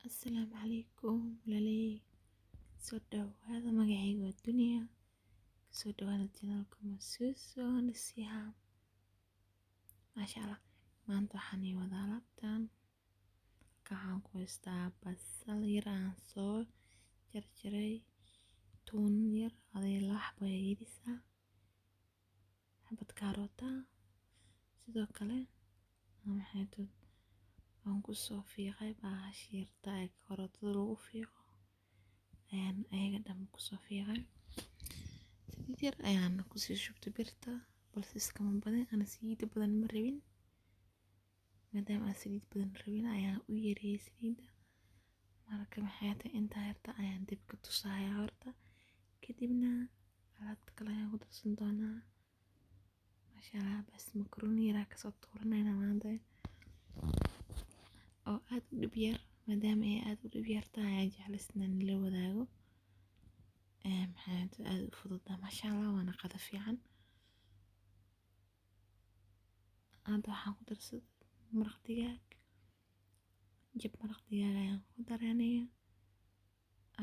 السلام عليكم ولالي soo dhawaada magacayga waa Dunya soo dhawaada channelka Masuso nasiha maasha Allah maanta waxaan ii wadaa Alabtan waxaan ku haystaa basal yar aan soo jarjaray toon yar adee laba xabo yariisa xabad kaarota sidoo kale waan ku soo fiiqay bahasha yarta ee karootada lagu fiiqo ayaan ayaga dhan ku soo fiiqay saliid yar ayaan ku sii shubtay birta balse iskama badan ana saliid badan ma rabin maadaama aan saliid badan rabin ayaan u yareeyay saliida marka maxay tahay inta yarta ayaan dib ka tusaaya horta kadibna alaabta kale ayaan ku darsan doonaa maasha Allah bas macaroni yar ka soo tuuranayna maanta oo aad u dhib yar maadaama ay aad u dhib yar tahay ayaan jeclaysnaa in la wadaago maxay tahay aad u fudud maasha Allah waana qada fiican hadda waxaan ku darsaday maraq digaag jab maraq digaag ayaan ku daranaya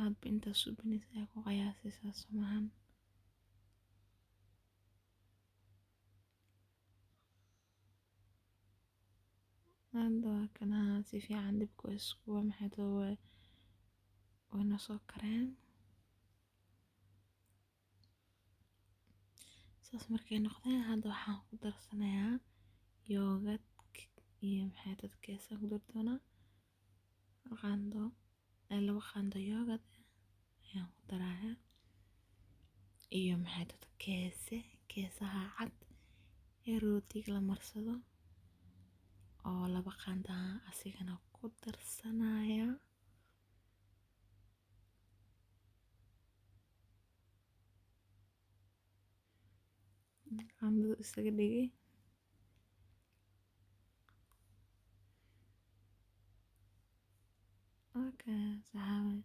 aad inta suubinaysa ayaa ku qiyaasaysaa somahan hadda waa kana si fiican dibku isku maxay tahay wayna soo kareen saas markay noqdeen hadda waxaan ku darsanayaa yoogad iyo maxay tahay keesaan ku dar doonaa laba qaando yoogad ayaan ku darayaa iyo maxay tahay keesaha cad ee rootiga la marsado oo laba qaando asigana ku darsanaya qaandada isaga dhigay saxaabay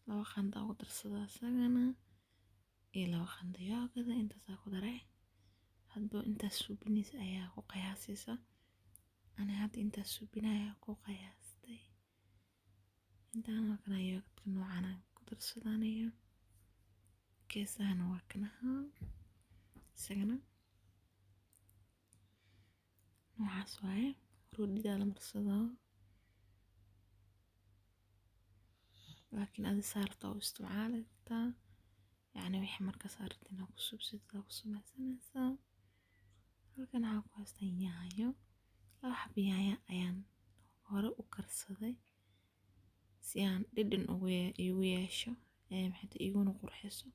laba qaando ugu darsada isagana iyo laba qaando yoogada intaas ku daray hadba intaas suubinaysa ayaa ku qiyaasaysa ana hadda intaas suubinaya ku qiyaastay intaan kana yoogadka noocan ku darsadanayo keesahana waa kana isagana noocaas waaye roodhida la marsado laakiin adi saarta oo isticmaali kartaa yacni wixii marka saarta inaad ku subsida ku samaysanaysaa halkan waxaan ku haystaa yaanyo laba xabo yaanyo ayaan hore u karsaday si aan dhadhan ugu yeesho maxay tahay iguna qurxiso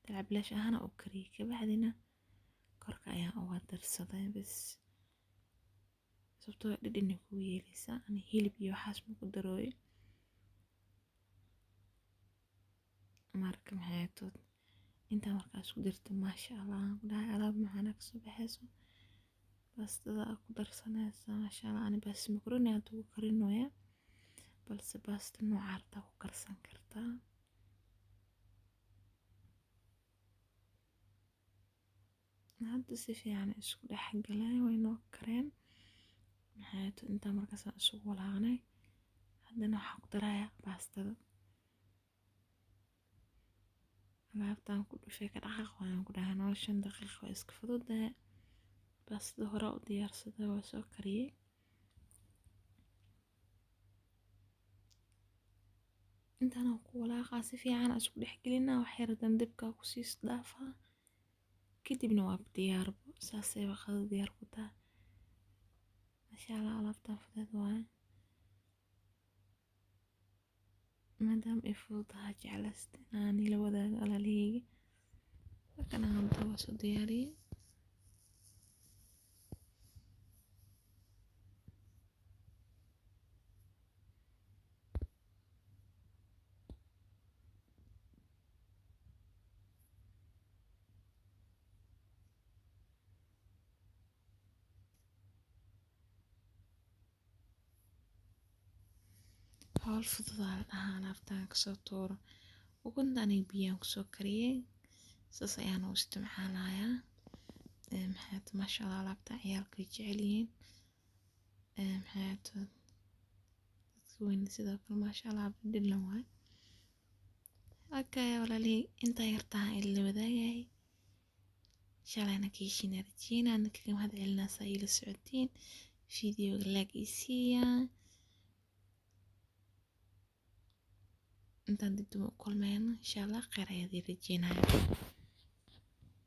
dalcabilash ahaan u kariyay kabacdina korka ayaan uga darsaday bas sababtoo dhadhan ku yeelaysa ani hilib iyo waxaas ma ku darooyo marka maxay tahay inta markaas ku dirto maasha Allah ku dhahay alaab macaan ka soo baxayso bastada ku darsanaysa maasha Allah ani bas macaroni aad ugu karinoya balse basta noocaarta ku karsan kartaa hadda si fiican isku dhex galay way noo kareen maxay tahay inta markaas isugu walaaqnay haddana waxaan ku darayaa bastada alaabtan ku dhufay ka dhaqaaq waan ku dhahay 5 daqiiqo iska fududahay bastada hore u diyaarsaday waa soo kariyay intaan ku walaaqaa si fiican isku dhex gelinaa wax yar dabka ku sii dhaafaa kadibna waa diyaar saasay waqada diyaar ku tahay maasha Allah alaabtan fudud waaye maadaama ay fududahay jeclaystay inaan la wadaago alaalahayga markaan hadda waa soo diyaariyay hawl fudud alaabtan ka soo tuuro ukuntan biyaan ku soo kariyay saas ayaan u isticmaalayaa maxay tahay maasha Allah alaabtan ciyaalka jecel yihiin maxay tahay weyn sidoo kale maasha Allah dhidhan waay okay walaalay inta yartaa ila wadaagay shalayna kiishina rajeyna kaga mahad celinaa saa ila socotiin fiidiyowga like isiiya intaan dib u kulmayno insha Allah khayr ayaad rajeynaya